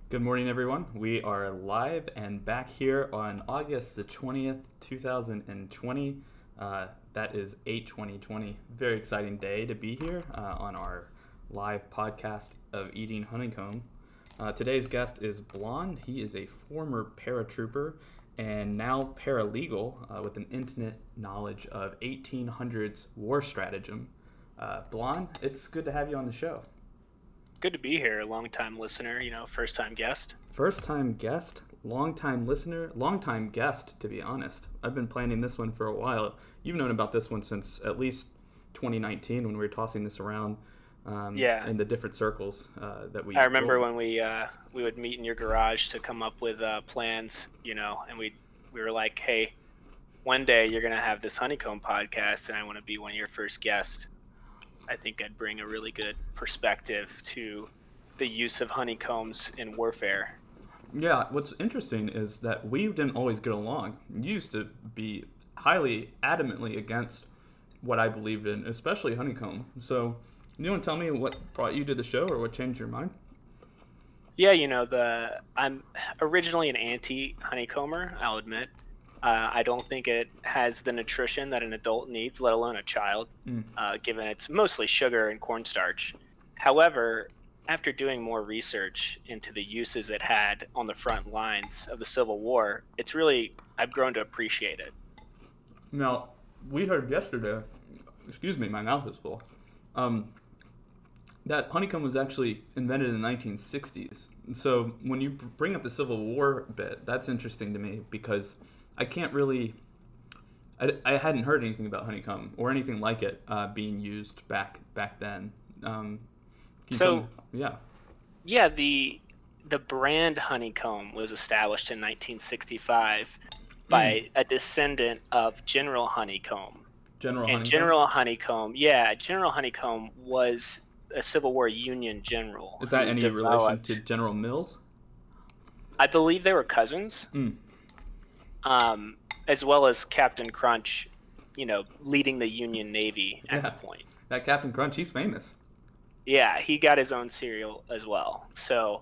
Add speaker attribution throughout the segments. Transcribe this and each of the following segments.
Speaker 1: Good morning, everyone. We are live and back here on August the 20th, 2020. That is 8/20/20. Very exciting day to be here on our live podcast of Eating Honeycomb. Today's guest is Blonde. He is a former paratrooper and now paralegal with an intimate knowledge of 1800s war stratagem. Blonde, it's good to have you on the show.
Speaker 2: Good to be here. Long-time listener, first-time guest.
Speaker 1: First-time guest, long-time listener, long-time guest, to be honest. I've been planning this one for a while. You've known about this one since at least 2019 when we were tossing this around in the different circles that we...
Speaker 2: I remember when we would meet in your garage to come up with plans, and we were like, hey, one day you're going to have this Honeycomb podcast and I want to be one of your first guests. I think I'd bring a really good perspective to the use of honeycombs in warfare.
Speaker 1: Yeah, what's interesting is that we didn't always get along. You used to be highly adamantly against what I believed in, especially honeycomb. So, you want to tell me what brought you to the show or what changed your mind?
Speaker 2: Yeah, I'm originally an anti-honeycomber, I'll admit. I don't think it has the nutrition that an adult needs, let alone a child, given it's mostly sugar and cornstarch. However, after doing more research into the uses it had on the front lines of the Civil War, I've grown to appreciate it.
Speaker 1: Now, we heard yesterday, excuse me, my mouth is full, that honeycomb was actually invented in the 1960s. So when you bring up the Civil War bit, that's interesting to me because I can't really... I hadn't heard anything about honeycomb or anything like it being used back then.
Speaker 2: The brand Honeycomb was established in 1965 by a descendant of General Honeycomb. General Honeycomb was a Civil War Union general.
Speaker 1: Is that any relation to General Mills?
Speaker 2: I believe they were cousins. As well as Captain Crunch, leading the Union Navy at the point.
Speaker 1: That Captain Crunch, he's famous.
Speaker 2: Yeah, he got his own cereal as well. So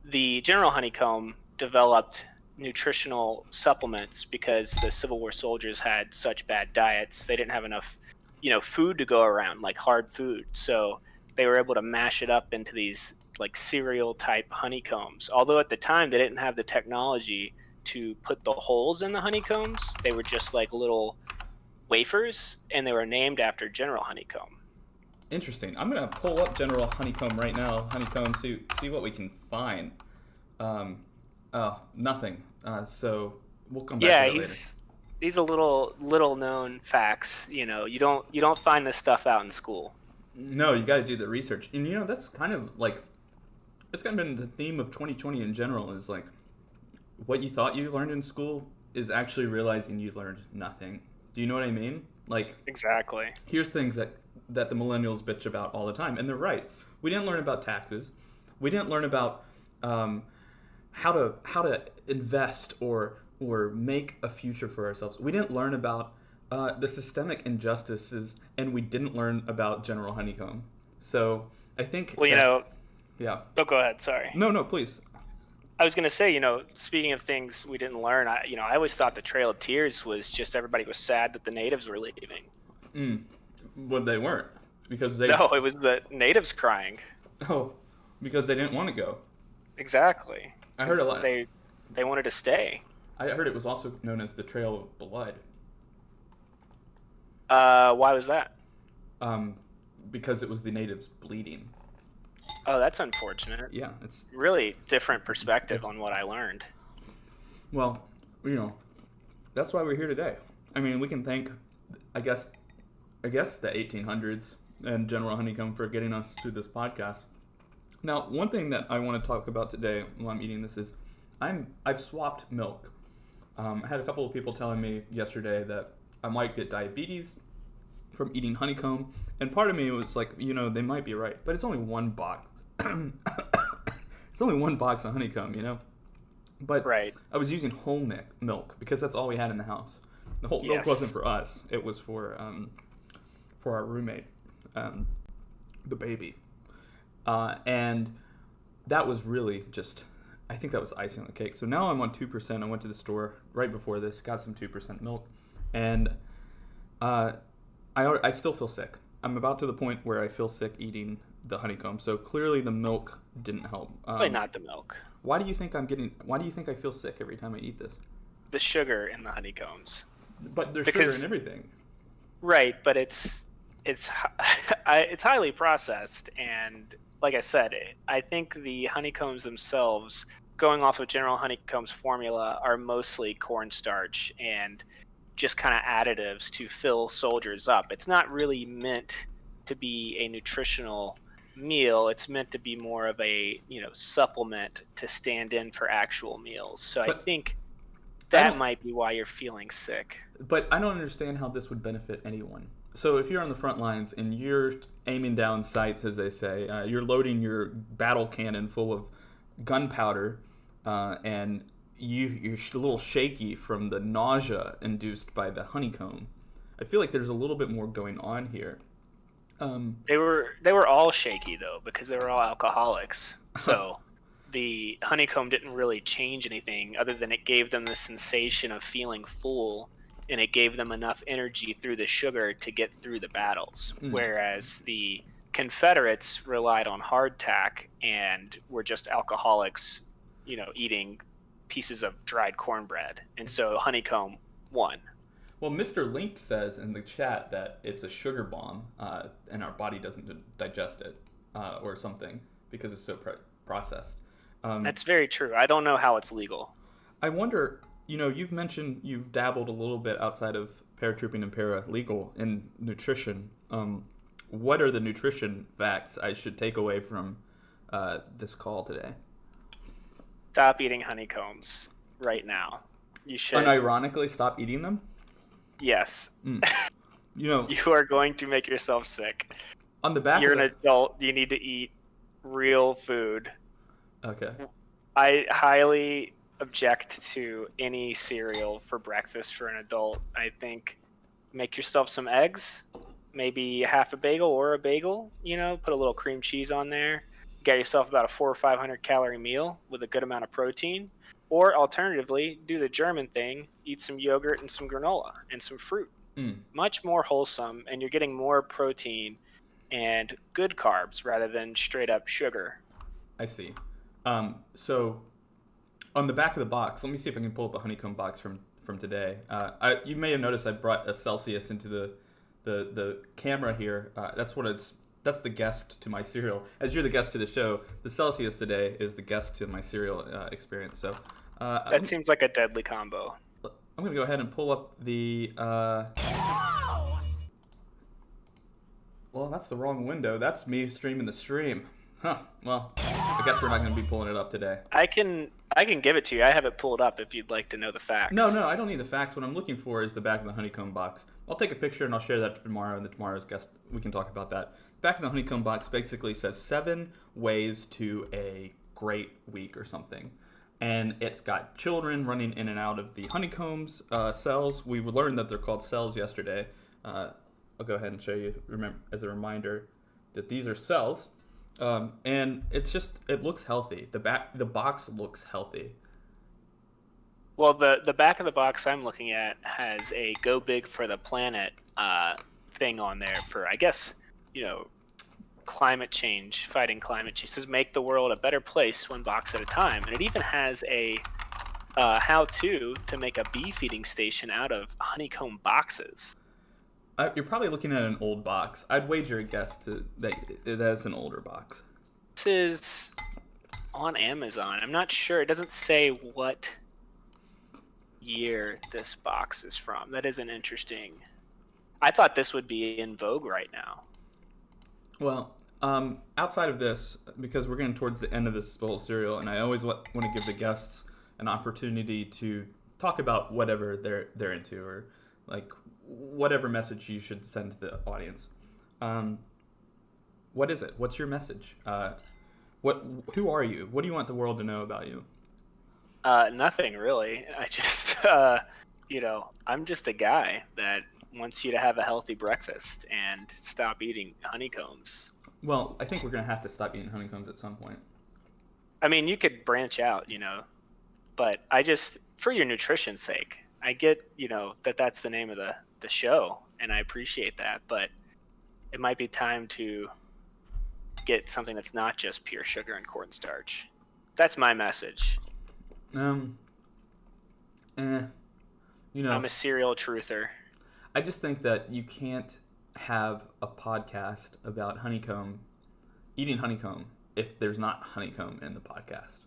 Speaker 2: the General Honeycomb developed nutritional supplements because the Civil War soldiers had such bad diets. They didn't have enough, food to go around, like hard food. So they were able to mash it up into these like cereal type honeycombs. Although at the time they didn't have the technology to put the holes in the honeycombs. They were just like little wafers, and they were named after General Honeycomb.
Speaker 1: Interesting. I'm gonna pull up General Honeycomb right now. Honeycomb, see what we can find. Nothing. So we'll come back to that later.
Speaker 2: These are little known facts. You don't find this stuff out in school.
Speaker 1: No, you got to do the research, and that's kind of like it's kind of been the theme of 2020 in general. Is like, what you thought you learned in school is actually realizing you learned nothing. Do you know what I mean? Like,
Speaker 2: exactly.
Speaker 1: Here's things that the millennials bitch about all the time, and they're right. We didn't learn about taxes. We didn't learn about how to invest or make a future for ourselves. We didn't learn about the systemic injustices, and we didn't learn about General Honeycomb. So I think.
Speaker 2: Well,
Speaker 1: yeah.
Speaker 2: Oh, go ahead. Sorry.
Speaker 1: No, please.
Speaker 2: I was going to say, speaking of things we didn't learn, I always thought the Trail of Tears was just everybody was sad that the natives were leaving.
Speaker 1: Well, they weren't.
Speaker 2: No, it was the natives crying.
Speaker 1: Oh, because they didn't want to go.
Speaker 2: Exactly.
Speaker 1: I heard a lot.
Speaker 2: They wanted to stay.
Speaker 1: I heard it was also known as the Trail of Blood.
Speaker 2: Why was that?
Speaker 1: Because it was the natives bleeding.
Speaker 2: Oh, that's unfortunate.
Speaker 1: Yeah, it's
Speaker 2: really different perspective on what I learned.
Speaker 1: Well, that's why we're here today. I mean, we can thank, I guess the 1800s and General Honeycomb for getting us to this podcast. Now, one thing that I want to talk about today while I'm eating this is I've swapped milk. I had a couple of people telling me yesterday that I might get diabetes from eating honeycomb, and part of me was like, they might be right, but it's only one box. It's only one box of honeycomb, But
Speaker 2: right.
Speaker 1: I was using whole milk because that's all we had in the house. The whole milk wasn't for us; it was for our roommate, the baby, and that was really just I think that was icing on the cake. So now I'm on 2%. I went to the store right before this, got some 2% milk, and I still feel sick. I'm about to the point where I feel sick eating the honeycomb. So clearly the milk didn't help.
Speaker 2: Probably not the milk.
Speaker 1: Why do you think I feel sick every time I eat this?
Speaker 2: The sugar in the honeycombs.
Speaker 1: But there's sugar in everything.
Speaker 2: Right, but it's highly processed, and like I said, I think the honeycombs themselves, going off of General Honeycomb's formula, are mostly cornstarch and just kind of additives to fill soldiers up. It's not really meant to be a nutritional meal. It's meant to be more of a supplement to stand in for actual meals. So I think that might be why you're feeling sick.
Speaker 1: But I don't understand how this would benefit anyone. So if you're on the front lines and you're aiming down sights, as they say, you're loading your battle cannon full of gunpowder, and you're a little shaky from the nausea induced by the honeycomb. I feel like there's a little bit more going on here.
Speaker 2: They were all shaky though, because they were all alcoholics. So the honeycomb didn't really change anything other than it gave them the sensation of feeling full, and it gave them enough energy through the sugar to get through the battles. Whereas the Confederates relied on hardtack and were just alcoholics, eating pieces of dried cornbread. And so honeycomb won.
Speaker 1: Well, Mr. Link says in the chat that it's a sugar bomb, and our body doesn't digest it, or something, because it's so processed.
Speaker 2: That's very true. I don't know how it's legal.
Speaker 1: I wonder, you've mentioned you've dabbled a little bit outside of paratrooping and paralegal in nutrition. What are the nutrition facts I should take away from this call today?
Speaker 2: Stop eating honeycombs right now. You should.
Speaker 1: Unironically, stop eating them?
Speaker 2: Yes. You are going to make yourself sick.
Speaker 1: On the back
Speaker 2: You're an adult. You need to eat real food.
Speaker 1: Okay.
Speaker 2: I highly object to any cereal for breakfast for an adult. I think make yourself some eggs, maybe half a bagel or a bagel, put a little cream cheese on there. Get yourself about a 400 or 500 calorie meal with a good amount of protein. Or alternatively, do the German thing, eat some yogurt and some granola and some fruit. Much more wholesome, and you're getting more protein and good carbs rather than straight up sugar.
Speaker 1: I see. So on the back of the box, let me see if I can pull up a honeycomb box from today. You may have noticed I brought a Celsius into the camera here. That's the guest to my cereal. As you're the guest to the show, the Celsius today is the guest to my cereal experience. So
Speaker 2: that seems like a deadly combo.
Speaker 1: I'm going to go ahead and pull up the... Well, that's the wrong window. That's me streaming the stream. Huh. Well, I guess we're not going to be pulling it up today.
Speaker 2: I can give it to you. I have it pulled up if you'd like to know the facts.
Speaker 1: No, I don't need the facts. What I'm looking for is the back of the honeycomb box. I'll take a picture and I'll share that tomorrow, and tomorrow's guest, we can talk about that. Back of the honeycomb box basically says 7 ways to a great week or something. And it's got children running in and out of the honeycombs cells. We learned that they're called cells yesterday. I'll go ahead and show you as a reminder that these are cells. And it looks healthy. The box looks healthy.
Speaker 2: Well, the back of the box I'm looking at has a "Go Big for the Planet" thing on there for, I guess, climate change, fighting climate change. It says "Make the world a better place, one box at a time," and it even has a how-to to make a bee feeding station out of honeycomb boxes.
Speaker 1: You're probably looking at an old box. I'd wager a guess that it's an older box.
Speaker 2: This is on Amazon. I'm not sure. It doesn't say what year this box is from. That is an interesting... I thought this would be in vogue right now.
Speaker 1: Well, outside of this, because we're getting towards the end of this bowl of cereal, and I always want to give the guests an opportunity to talk about whatever they're into, or like whatever message you should send to the audience. What is it? What's your message? Who are you? What do you want the world to know about you?
Speaker 2: Nothing really. I just, I'm just a guy that wants you to have a healthy breakfast and stop eating honeycombs.
Speaker 1: Well, I think we're going to have to stop eating honeycombs at some point.
Speaker 2: I mean, you could branch out, but I just, for your nutrition's sake, I get, that's the name of the show, and I appreciate that, but it might be time to get something that's not just pure sugar and cornstarch. That's my message.
Speaker 1: I'm
Speaker 2: a serial truther.
Speaker 1: I just think that you can't have a podcast about eating honeycomb, if there's not honeycomb in the podcast.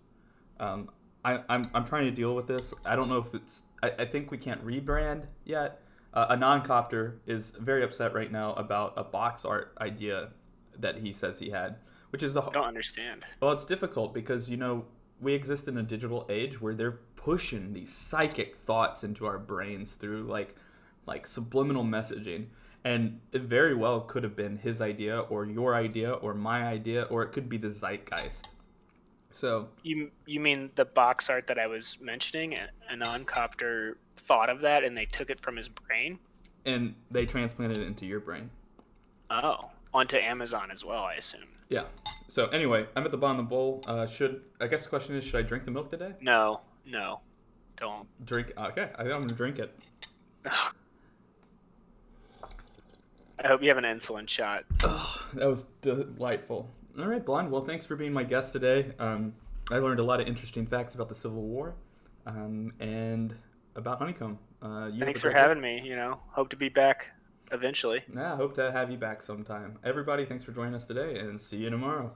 Speaker 1: I'm trying to deal with this. I don't know if it's. I think we can't rebrand yet. A non-copter is very upset right now about a box art idea that he says he had, which is
Speaker 2: I don't understand.
Speaker 1: Well, it's difficult because we exist in a digital age where they're pushing these psychic thoughts into our brains through like subliminal messaging. And it very well could have been his idea or your idea or my idea, or it could be the zeitgeist. So
Speaker 2: you mean the box art that I was mentioning? A non-copter thought of that, and they took it from his brain,
Speaker 1: and they transplanted it into your brain.
Speaker 2: Oh, onto Amazon as well, I assume.
Speaker 1: Yeah. So anyway, I'm at the bottom of the bowl. I guess the question is, should I drink the milk today?
Speaker 2: No, don't
Speaker 1: Drink. Okay, I think I'm gonna drink it.
Speaker 2: I hope you have an insulin shot.
Speaker 1: Oh, that was delightful. All right, Blonde. Well, thanks for being my guest today. I learned a lot of interesting facts about the Civil War, and about honeycomb.
Speaker 2: Thanks for having me. Hope to be back eventually.
Speaker 1: Yeah, I hope to have you back sometime. Everybody, thanks for joining us today, and see you tomorrow.